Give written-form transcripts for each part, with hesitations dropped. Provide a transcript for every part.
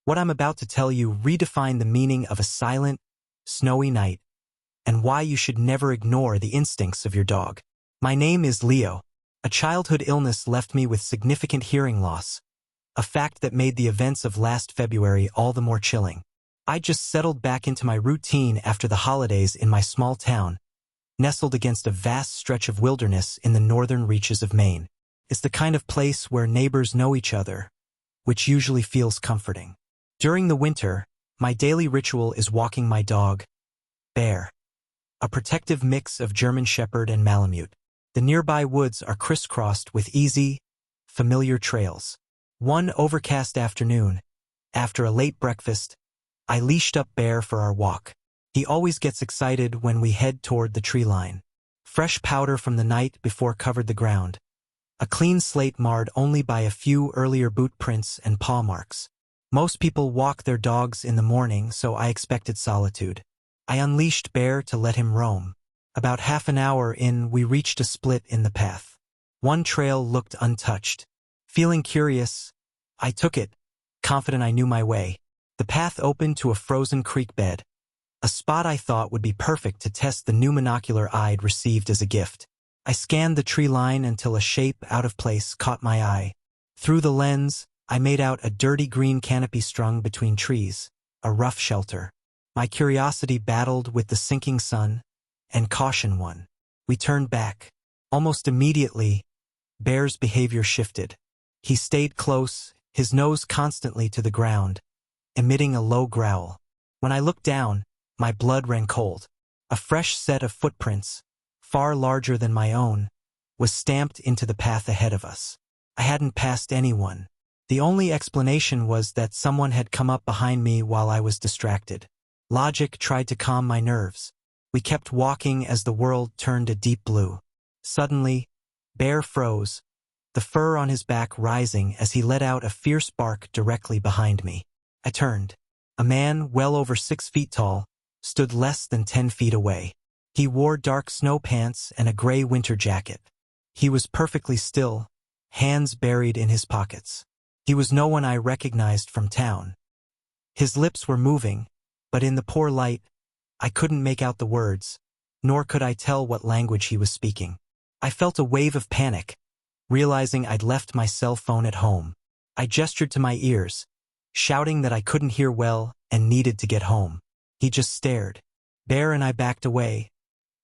What I'm about to tell you redefine the meaning of a silent, snowy night and why you should never ignore the instincts of your dog. My name is Leo. A childhood illness left me with significant hearing loss, a fact that made the events of last February all the more chilling. I just settled back into my routine after the holidays in my small town, nestled against a vast stretch of wilderness in the northern reaches of Maine. It's the kind of place where neighbors know each other, which usually feels comforting. During the winter, my daily ritual is walking my dog, Bear, a protective mix of German Shepherd and Malamute. The nearby woods are crisscrossed with easy, familiar trails. One overcast afternoon, after a late breakfast, I leashed up Bear for our walk. He always gets excited when we head toward the tree line. Fresh powder from the night before covered the ground, a clean slate marred only by a few earlier boot prints and paw marks. Most people walk their dogs in the morning, so I expected solitude. I unleashed Bear to let him roam. About half an hour in, we reached a split in the path. One trail looked untouched. Feeling curious, I took it, confident I knew my way. The path opened to a frozen creek bed, a spot I thought would be perfect to test the new monocular I'd received as a gift. I scanned the tree line until a shape out of place caught my eye. Through the lens, I made out a dirty green canopy strung between trees, a rough shelter. My curiosity battled with the sinking sun, and caution won. We turned back. Almost immediately, Bear's behavior shifted. He stayed close, his nose constantly to the ground, emitting a low growl. When I looked down, my blood ran cold. A fresh set of footprints, far larger than my own, was stamped into the path ahead of us. I hadn't passed anyone. The only explanation was that someone had come up behind me while I was distracted. Logic tried to calm my nerves. We kept walking as the world turned a deep blue. Suddenly, Bear froze, the fur on his back rising as he let out a fierce bark directly behind me. I turned. A man, well over 6 feet tall, stood less than 10 feet away. He wore dark snow pants and a gray winter jacket. He was perfectly still, hands buried in his pockets. He was no one I recognized from town. His lips were moving, but in the poor light, I couldn't make out the words, nor could I tell what language he was speaking. I felt a wave of panic, realizing I'd left my cell phone at home. I gestured to my ears, shouting that I couldn't hear well and needed to get home. He just stared. Bear and I backed away,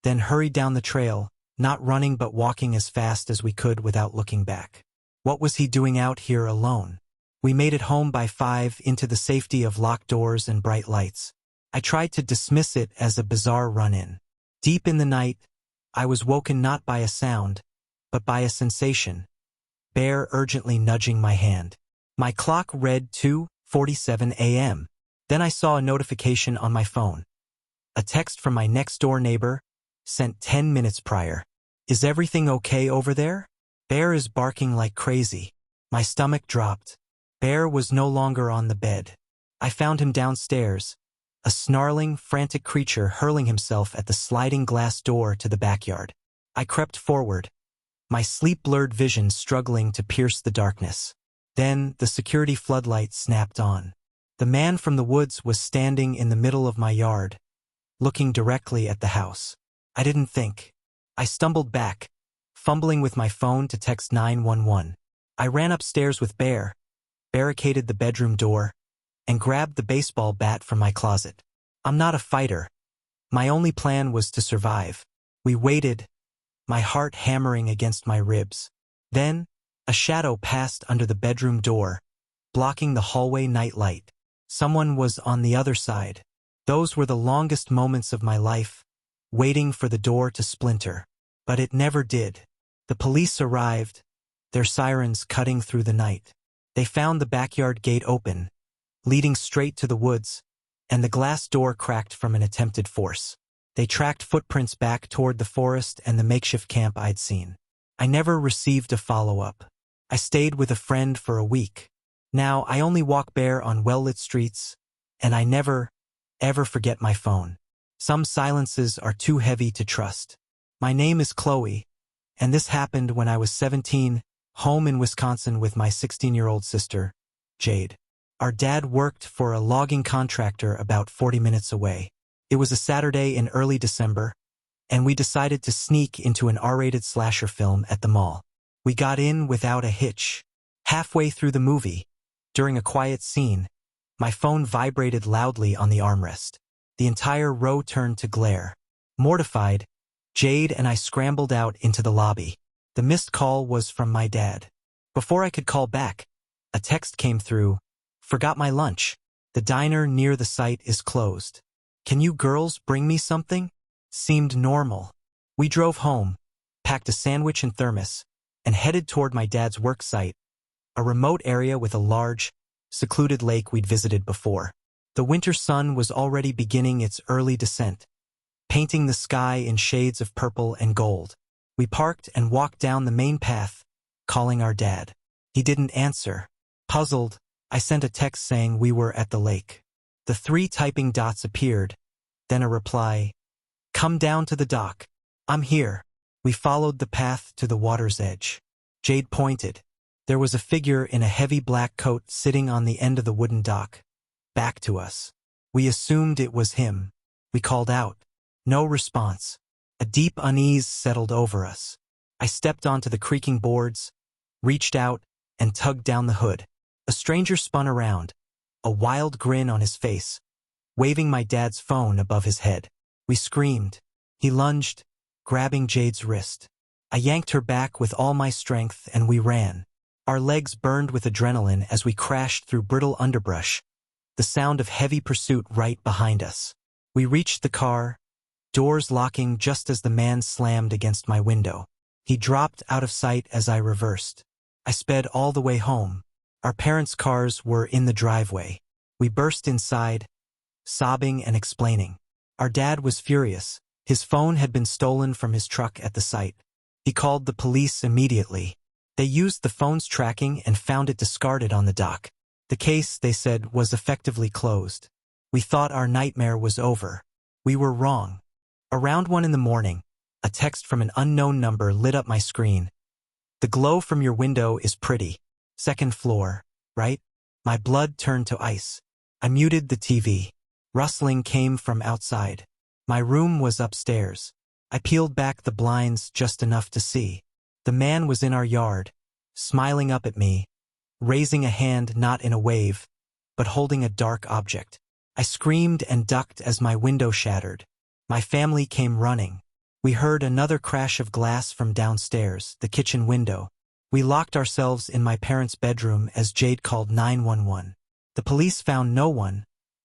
then hurried down the trail, not running but walking as fast as we could without looking back. What was he doing out here alone? We made it home by 5 into the safety of locked doors and bright lights. I tried to dismiss it as a bizarre run-in. Deep in the night, I was woken not by a sound, but by a sensation. Bear urgently nudging my hand. My clock read 2:47 a.m. Then I saw a notification on my phone. A text from my next-door neighbor, sent 10 minutes prior. Is everything okay over there? Bear is barking like crazy. My stomach dropped. Bear was no longer on the bed. I found him downstairs, a snarling, frantic creature hurling himself at the sliding glass door to the backyard. I crept forward, my sleep-blurred vision struggling to pierce the darkness. Then the security floodlight snapped on. The man from the woods was standing in the middle of my yard, looking directly at the house. I didn't think. I stumbled back, fumbling with my phone to text 911. I ran upstairs with Bear, barricaded the bedroom door, and grabbed the baseball bat from my closet. I'm not a fighter. My only plan was to survive. We waited, my heart hammering against my ribs. Then, a shadow passed under the bedroom door, blocking the hallway nightlight. Someone was on the other side. Those were the longest moments of my life, waiting for the door to splinter. But it never did. The police arrived, their sirens cutting through the night. They found the backyard gate open, leading straight to the woods, and the glass door cracked from an attempted force. They tracked footprints back toward the forest and the makeshift camp I'd seen. I never received a follow-up. I stayed with a friend for a week. Now I only walk Bear on well-lit streets, and I never, ever forget my phone. Some silences are too heavy to trust. My name is Chloe, and this happened when I was 17, home in Wisconsin with my 16-year-old sister, Jade. Our dad worked for a logging contractor about 40 minutes away. It was a Saturday in early December, and we decided to sneak into an R-rated slasher film at the mall. We got in without a hitch. Halfway through the movie, during a quiet scene, my phone vibrated loudly on the armrest. The entire row turned to glare. Mortified, Jade and I scrambled out into the lobby. The missed call was from my dad. Before I could call back, a text came through. Forgot my lunch. The diner near the site is closed. Can you girls bring me something? Seemed normal. We drove home, packed a sandwich and thermos, and headed toward my dad's work site, a remote area with a large, secluded lake we'd visited before. The winter sun was already beginning its early descent, painting the sky in shades of purple and gold. We parked and walked down the main path, calling our dad. He didn't answer. Puzzled, I sent a text saying we were at the lake. The 3 typing dots appeared, then a reply. Come down to the dock. I'm here. We followed the path to the water's edge. Jade pointed. There was a figure in a heavy black coat sitting on the end of the wooden dock. Back to us. We assumed it was him. We called out. No response. A deep unease settled over us. I stepped onto the creaking boards, reached out, and tugged down the hood. A stranger spun around, a wild grin on his face, waving my dad's phone above his head. We screamed. He lunged, grabbing Jade's wrist. I yanked her back with all my strength and we ran. Our legs burned with adrenaline as we crashed through brittle underbrush, the sound of heavy pursuit right behind us. We reached the car, doors locking just as the man slammed against my window. He dropped out of sight as I reversed. I sped all the way home. Our parents' cars were in the driveway. We burst inside, sobbing and explaining. Our dad was furious. His phone had been stolen from his truck at the site. He called the police immediately. They used the phone's tracking and found it discarded on the dock. The case, they said, was effectively closed. We thought our nightmare was over. We were wrong. Around 1 a.m, a text from an unknown number lit up my screen. The glow from your window is pretty. 2nd floor, right? My blood turned to ice. I muted the TV. Rustling came from outside. My room was upstairs. I peeled back the blinds just enough to see. The man was in our yard, smiling up at me, raising a hand not in a wave, but holding a dark object. I screamed and ducked as my window shattered. My family came running. We heard another crash of glass from downstairs, the kitchen window. We locked ourselves in my parents' bedroom as Jade called 911. The police found no one,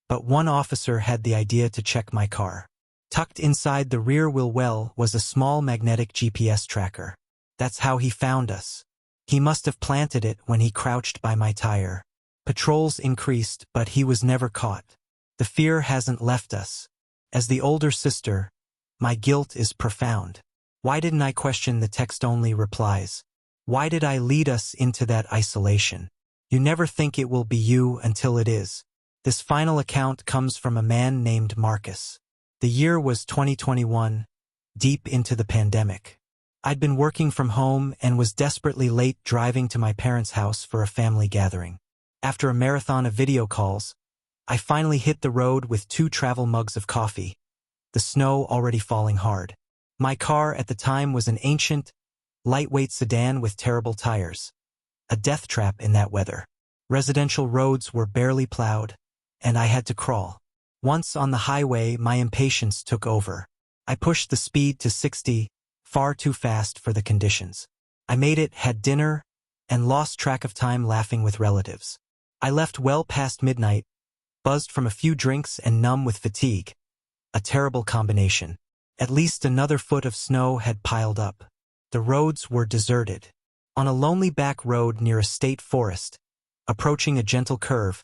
but one officer had the idea to check my car. Tucked inside the rear wheel well was a small magnetic GPS tracker. That's how he found us. He must have planted it when he crouched by my tire. Patrols increased, but he was never caught. The fear hasn't left us. As the older sister, my guilt is profound. Why didn't I question the text-only replies? Why did I lead us into that isolation? You never think it will be you until it is. This final account comes from a man named Marcus. The year was 2021, deep into the pandemic. I'd been working from home and was desperately late driving to my parents' house for a family gathering. After a marathon of video calls, I finally hit the road with 2 travel mugs of coffee, the snow already falling hard. My car at the time was an ancient, lightweight sedan with terrible tires. A death trap in that weather. Residential roads were barely plowed, and I had to crawl. Once on the highway, my impatience took over. I pushed the speed to 60, far too fast for the conditions. I made it, had dinner, and lost track of time laughing with relatives. I left well past midnight, buzzed from a few drinks and numb with fatigue. A terrible combination. At least another foot of snow had piled up. The roads were deserted. On a lonely back road near a state forest, approaching a gentle curve,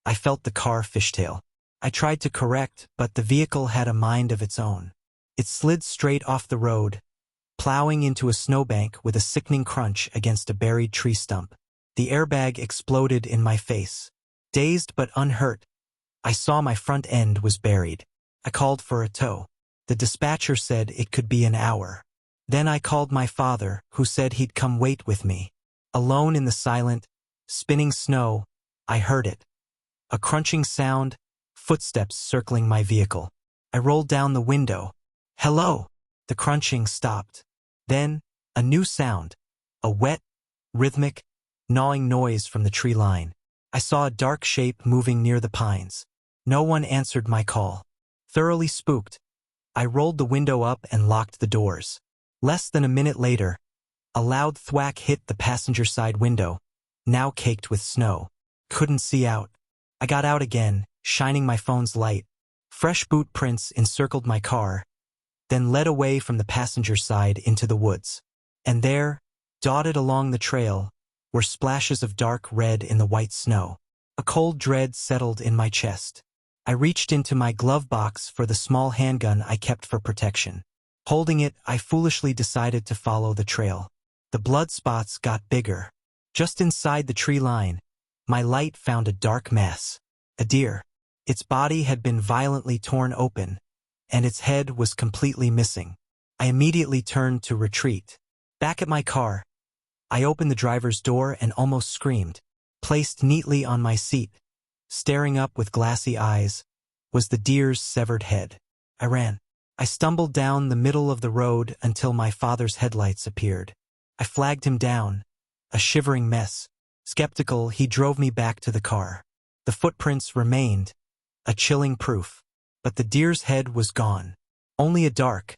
I felt the car fishtail. I tried to correct, but the vehicle had a mind of its own. It slid straight off the road, plowing into a snowbank with a sickening crunch against a buried tree stump. The airbag exploded in my face. Dazed but unhurt, I saw my front end was buried. I called for a tow. The dispatcher said it could be an hour. Then I called my father, who said he'd come wait with me. Alone in the silent, spinning snow, I heard it. A crunching sound, footsteps circling my vehicle. I rolled down the window. Hello! The crunching stopped. Then, a new sound. A wet, rhythmic, gnawing noise from the tree line. I saw a dark shape moving near the pines. No one answered my call. Thoroughly spooked, I rolled the window up and locked the doors. Less than a minute later, a loud thwack hit the passenger side window, now caked with snow. Couldn't see out. I got out again, shining my phone's light. Fresh boot prints encircled my car, then led away from the passenger side into the woods. And there, dotted along the trail, were splashes of dark red in the white snow. A cold dread settled in my chest. I reached into my glove box for the small handgun I kept for protection. Holding it, I foolishly decided to follow the trail. The blood spots got bigger. Just inside the tree line, my light found a dark mass. A deer. Its body had been violently torn open, and its head was completely missing. I immediately turned to retreat. Back at my car, I opened the driver's door and almost screamed. Placed neatly on my seat, staring up with glassy eyes, was the deer's severed head. I ran. I stumbled down the middle of the road until my father's headlights appeared. I flagged him down, a shivering mess. Skeptical, he drove me back to the car. The footprints remained, a chilling proof, but the deer's head was gone. Only a dark,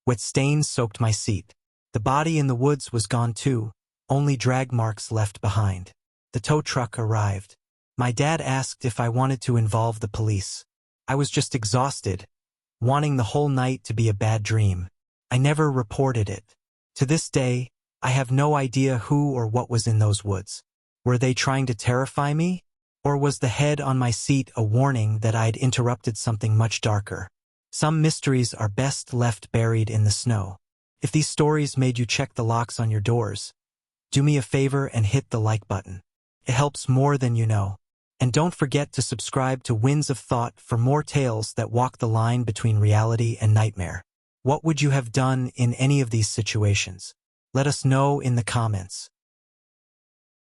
wet stain soaked my seat. The body in the woods was gone too, only drag marks left behind. The tow truck arrived. My dad asked if I wanted to involve the police. I was just exhausted, wanting the whole night to be a bad dream. I never reported it. To this day, I have no idea who or what was in those woods. Were they trying to terrify me? Or was the head on my seat a warning that I'd interrupted something much darker? Some mysteries are best left buried in the snow. If these stories made you check the locks on your doors, do me a favor and hit the like button. It helps more than you know. And don't forget to subscribe to Winds of Thought for more tales that walk the line between reality and nightmare. What would you have done in any of these situations? Let us know in the comments.